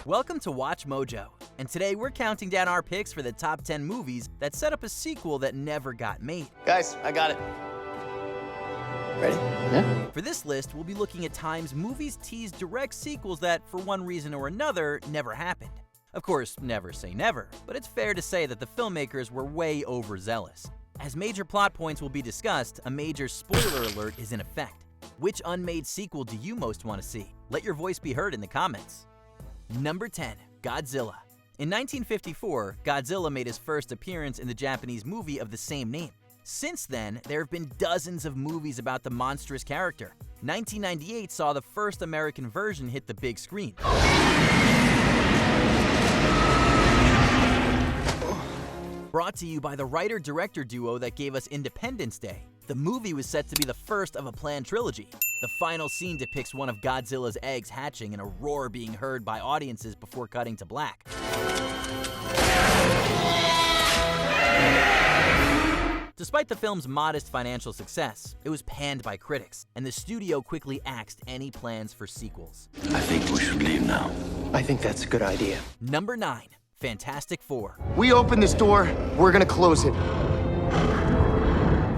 Welcome to Watch Mojo, and today we're counting down our picks for the top 10 movies that set up a sequel that never got made. Guys, I got it. Ready? Yeah. For this list, we'll be looking at times movies teased direct sequels that, for one reason or another, never happened. Of course, never say never, but it's fair to say that the filmmakers were way overzealous. As major plot points will be discussed, a major spoiler alert is in effect. Which unmade sequel do you most want to see? Let your voice be heard in the comments. Number 10. Godzilla. In 1954, Godzilla made his first appearance in the Japanese movie of the same name. Since then, there have been dozens of movies about the monstrous character. 1998 saw the first American version hit the big screen. Brought to you by the writer-director duo that gave us Independence Day, the movie was set to be the first of a planned trilogy. The final scene depicts one of Godzilla's eggs hatching and a roar being heard by audiences before cutting to black. Despite the film's modest financial success, it was panned by critics, and the studio quickly axed any plans for sequels. I think we should leave now. I think that's a good idea. Number 9. Fantastic Four. We open this door, we're gonna close it.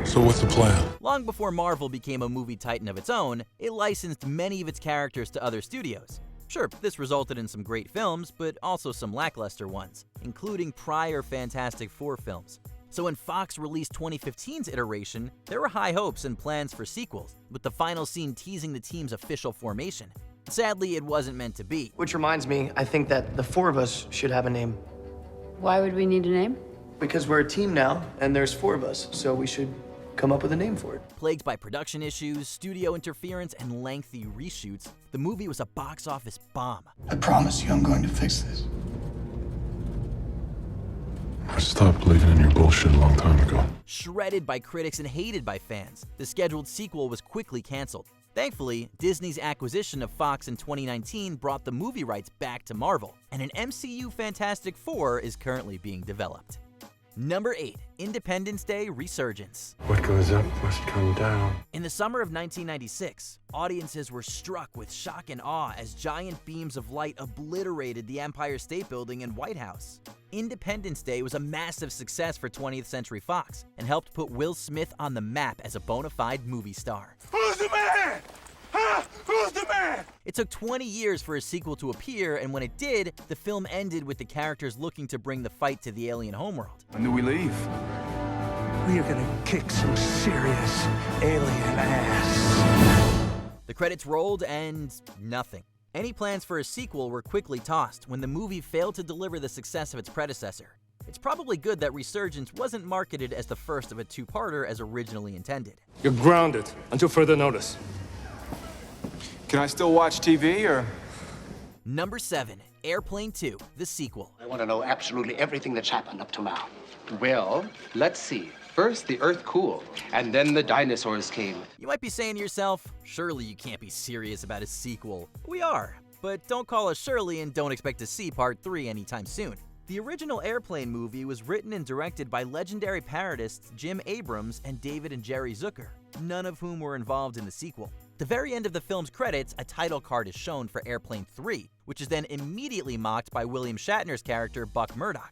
So what's the plan? Long before Marvel became a movie titan of its own, it licensed many of its characters to other studios. Sure, this resulted in some great films, but also some lackluster ones, including prior Fantastic Four films. So when Fox released 2015's iteration, there were high hopes and plans for sequels, with the final scene teasing the team's official formation. Sadly, it wasn't meant to be. Which reminds me, I think that the four of us should have a name. Why would we need a name? Because we're a team now, and there's four of us, so we should come up with a name for it. Plagued by production issues, studio interference, and lengthy reshoots, the movie was a box office bomb. I promise you I'm going to fix this. I stopped believing in your bullshit a long time ago. Shredded by critics and hated by fans, the scheduled sequel was quickly canceled. Thankfully, Disney's acquisition of Fox in 2019 brought the movie rights back to Marvel, and an MCU Fantastic Four is currently being developed. Number 8. Independence Day Resurgence. What goes up must come down. In the summer of 1996, audiences were struck with shock and awe as giant beams of light obliterated the Empire State Building and White House. Independence Day was a massive success for 20th Century Fox and helped put Will Smith on the map as a bona fide movie star. Who's the man? Huh? Who's the man? It took 20 years for a sequel to appear, and when it did, the film ended with the characters looking to bring the fight to the alien homeworld. When do we leave? We are gonna kick some serious alien ass. The credits rolled and nothing. Any plans for a sequel were quickly tossed when the movie failed to deliver the success of its predecessor. It's probably good that Resurgence wasn't marketed as the first of a two-parter as originally intended. You're grounded until further notice. Can I still watch TV or? Number 7. Airplane 2, the sequel. I want to know absolutely everything that's happened up to now. Well, let's see. First, the Earth cooled, and then the dinosaurs came. You might be saying to yourself, surely you can't be serious about a sequel. We are, but don't call us Shirley and don't expect to see part 3 anytime soon. The original Airplane movie was written and directed by legendary parodists Jim Abrams and David and Jerry Zucker, none of whom were involved in the sequel. At the very end of the film's credits, a title card is shown for Airplane 3, which is then immediately mocked by William Shatner's character Buck Murdoch.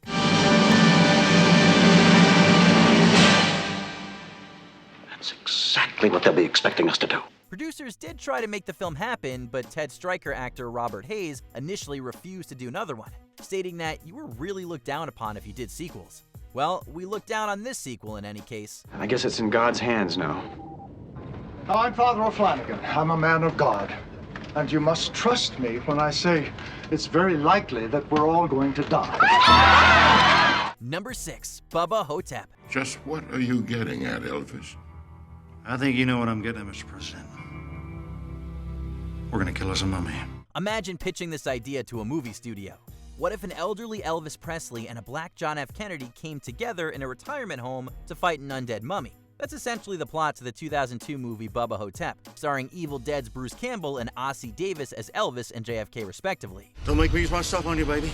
That's exactly what they'll be expecting us to do. Producers did try to make the film happen, but Ted Stryker actor Robert Hayes initially refused to do another one, stating that you were really looked down upon if you did sequels. Well, we look down on this sequel in any case. I guess it's in God's hands now. I'm Father O'Flanagan. I'm a man of God. And you must trust me when I say it's very likely that we're all going to die. Number 6. Bubba Ho-tep. Just what are you getting at, Elvis? I think you know what I'm getting at, Mr. President. We're gonna kill us a mummy. Imagine pitching this idea to a movie studio. What if an elderly Elvis Presley and a black John F. Kennedy came together in a retirement home to fight an undead mummy? That's essentially the plot to the 2002 movie Bubba Ho-tep, starring Evil Dead's Bruce Campbell and Ossie Davis as Elvis and JFK respectively. Don't make me use my stuff on you, baby.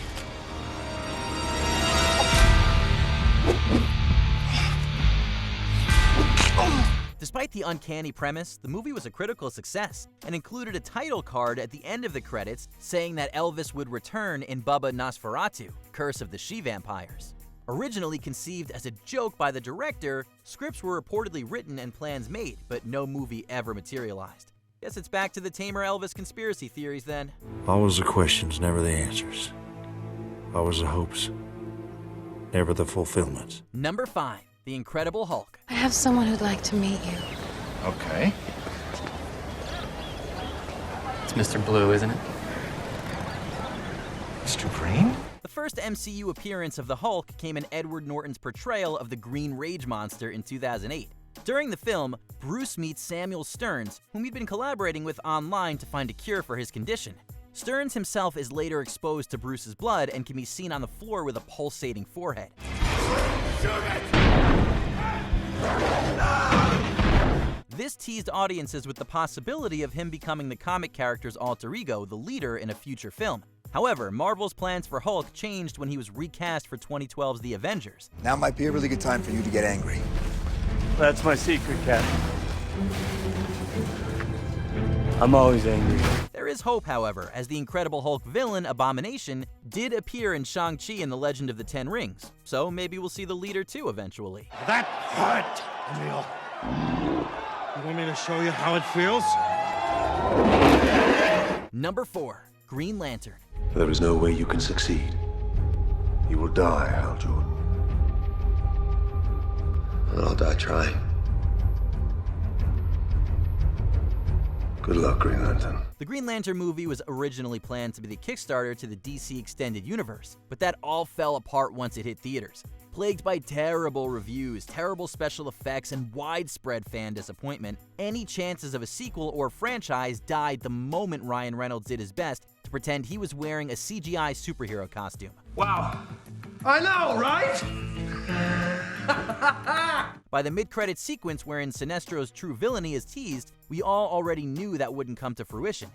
Despite the uncanny premise, the movie was a critical success and included a title card at the end of the credits saying that Elvis would return in Bubba Nosferatu, Curse of the She-Vampires. Originally conceived as a joke by the director, scripts were reportedly written and plans made, but no movie ever materialized. Guess it's back to the tamer Elvis conspiracy theories then. Always the questions, never the answers. Always the hopes, never the fulfillments. Number 5. The Incredible Hulk. I have someone who'd like to meet you. Okay. It's Mr. Blue, isn't it? Mr. Green? The first MCU appearance of the Hulk came in Edward Norton's portrayal of the Green Rage Monster in 2008. During the film, Bruce meets Samuel Stearns, whom he'd been collaborating with online to find a cure for his condition. Stearns himself is later exposed to Bruce's blood and can be seen on the floor with a pulsating forehead. This teased audiences with the possibility of him becoming the comic character's alter ego, the Leader, in a future film. However, Marvel's plans for Hulk changed when he was recast for 2012's The Avengers. Now might be a really good time for you to get angry. That's my secret, Captain. I'm always angry. There is hope, however, as the Incredible Hulk villain, Abomination, did appear in Shang-Chi and the Legend of the Ten Rings, so maybe we'll see the Leader too eventually. That hurt, Emil. You want me to show you how it feels? Number 4. Green Lantern. There is no way you can succeed. You will die, Hal Jordan. And I'll die trying. Good luck, Green Lantern. The Green Lantern movie was originally planned to be the Kickstarter to the DC Extended Universe, but that all fell apart once it hit theaters. Plagued by terrible reviews, terrible special effects, and widespread fan disappointment, any chances of a sequel or franchise died the moment Ryan Reynolds did his best to pretend he was wearing a CGI superhero costume. Wow. I know, right? By the mid-credit sequence wherein Sinestro's true villainy is teased, we all already knew that wouldn't come to fruition.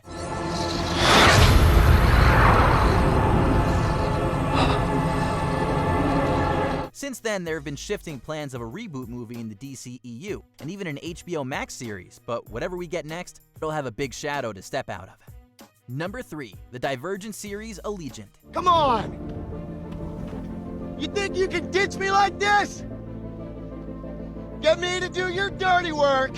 Since then, there have been shifting plans of a reboot movie in the DCEU, and even an HBO Max series, but whatever we get next, it'll have a big shadow to step out of. Number 3. The Divergent series, Allegiant. Come on! You think you can ditch me like this? Get me to do your dirty work,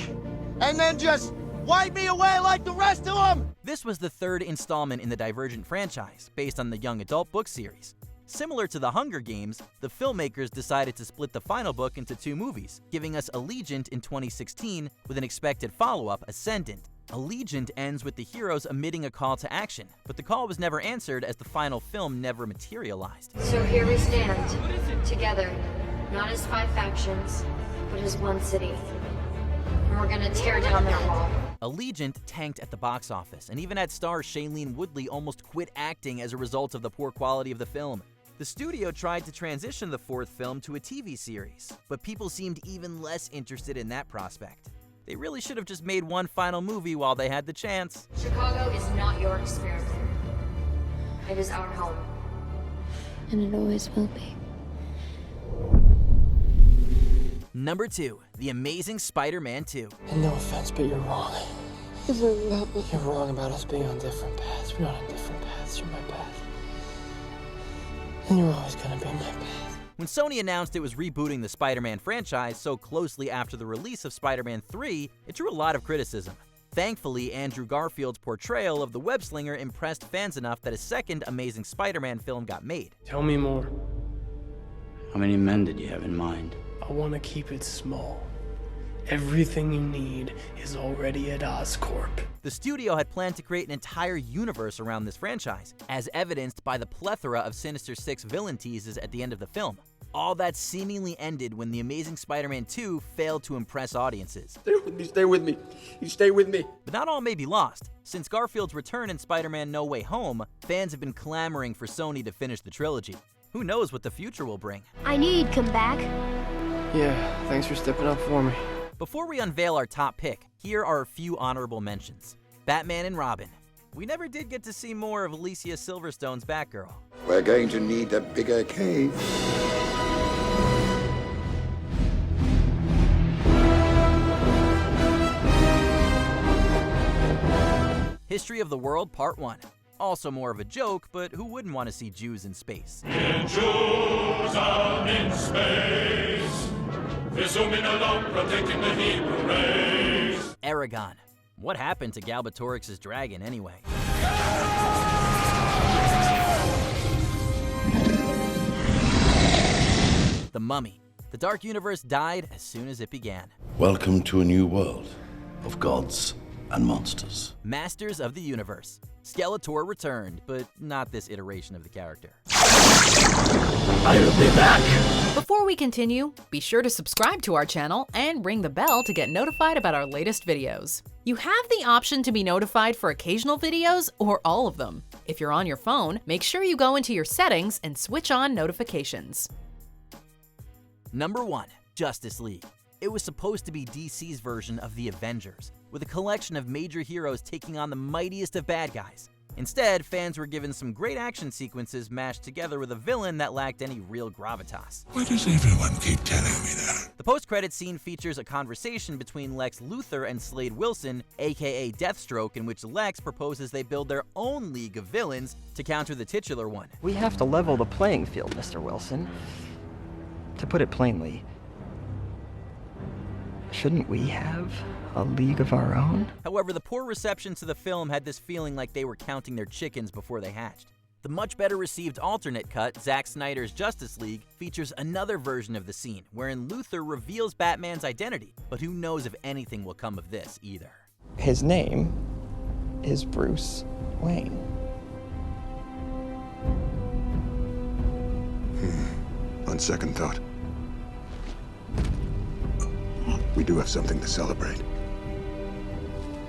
and then just wipe me away like the rest of them? This was the third installment in the Divergent franchise, based on the young adult book series. Similar to The Hunger Games, the filmmakers decided to split the final book into 2 movies, giving us Allegiant in 2016 with an expected follow-up, Ascendant. Allegiant ends with the heroes emitting a call to action, but the call was never answered as the final film never materialized. So here we stand, together, not as 5 factions, but as one city. And we're gonna tear down that wall. Allegiant tanked at the box office, and even had star Shailene Woodley almost quit acting as a result of the poor quality of the film. The studio tried to transition the 4th film to a TV series, but people seemed even less interested in that prospect. They really should have just made one final movie while they had the chance. Chicago is not your experiment. It is our home. And it always will be. Number 2. The Amazing Spider-Man 2. And no offense, but you're wrong. You're wrong about us being on different paths. We're not on different paths. You're my path. And you're always gonna be my path. When Sony announced it was rebooting the Spider-Man franchise so closely after the release of Spider-Man 3, it drew a lot of criticism. Thankfully, Andrew Garfield's portrayal of the web-slinger impressed fans enough that a second Amazing Spider-Man film got made. Tell me more. How many men did you have in mind? I want to keep it small. Everything you need is already at Oscorp. The studio had planned to create an entire universe around this franchise, as evidenced by the plethora of Sinister Six villain teases at the end of the film. All that seemingly ended when The Amazing Spider-Man 2 failed to impress audiences. Stay with me, stay with me. You stay with me. But not all may be lost. Since Garfield's return in Spider-Man No Way Home, fans have been clamoring for Sony to finish the trilogy. Who knows what the future will bring? I knew you'd come back. Yeah, thanks for stepping up for me. Before we unveil our top pick, here are a few honorable mentions. Batman and Robin. We never did get to see more of Alicia Silverstone's Batgirl. We're going to need a bigger cave. History of the World Part 1. Also more of a joke, but who wouldn't want to see Jews in space? Jews out in space, we're zooming along, protecting the Hebrew race. Aragon. What happened to Galbatorix's dragon anyway? The Mummy. The Dark Universe died as soon as it began. Welcome to a new world of gods and monsters. Masters of the Universe. Skeletor returned, but not this iteration of the character. I'll be back. Before we continue, be sure to subscribe to our channel and ring the bell to get notified about our latest videos. You have the option to be notified for occasional videos or all of them. If you're on your phone, make sure you go into your settings and switch on notifications. Number 1. Justice League. It was supposed to be DC's version of the Avengers, with a collection of major heroes taking on the mightiest of bad guys. Instead, fans were given some great action sequences mashed together with a villain that lacked any real gravitas. Why does everyone keep telling me that? The post-credit scene features a conversation between Lex Luthor and Slade Wilson, aka Deathstroke, in which Lex proposes they build their own league of villains to counter the titular one. We have to level the playing field, Mr. Wilson. To put it plainly, shouldn't we have a league of our own? However, the poor reception to the film had this feeling like they were counting their chickens before they hatched. The much better received alternate cut, Zack Snyder's Justice League, features another version of the scene, wherein Luthor reveals Batman's identity, but who knows if anything will come of this either. His name is Bruce Wayne. On second thought, we do have something to celebrate.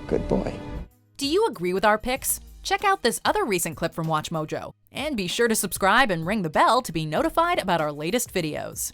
Good boy. Do you agree with our picks? Check out this other recent clip from WatchMojo, and be sure to subscribe and ring the bell to be notified about our latest videos.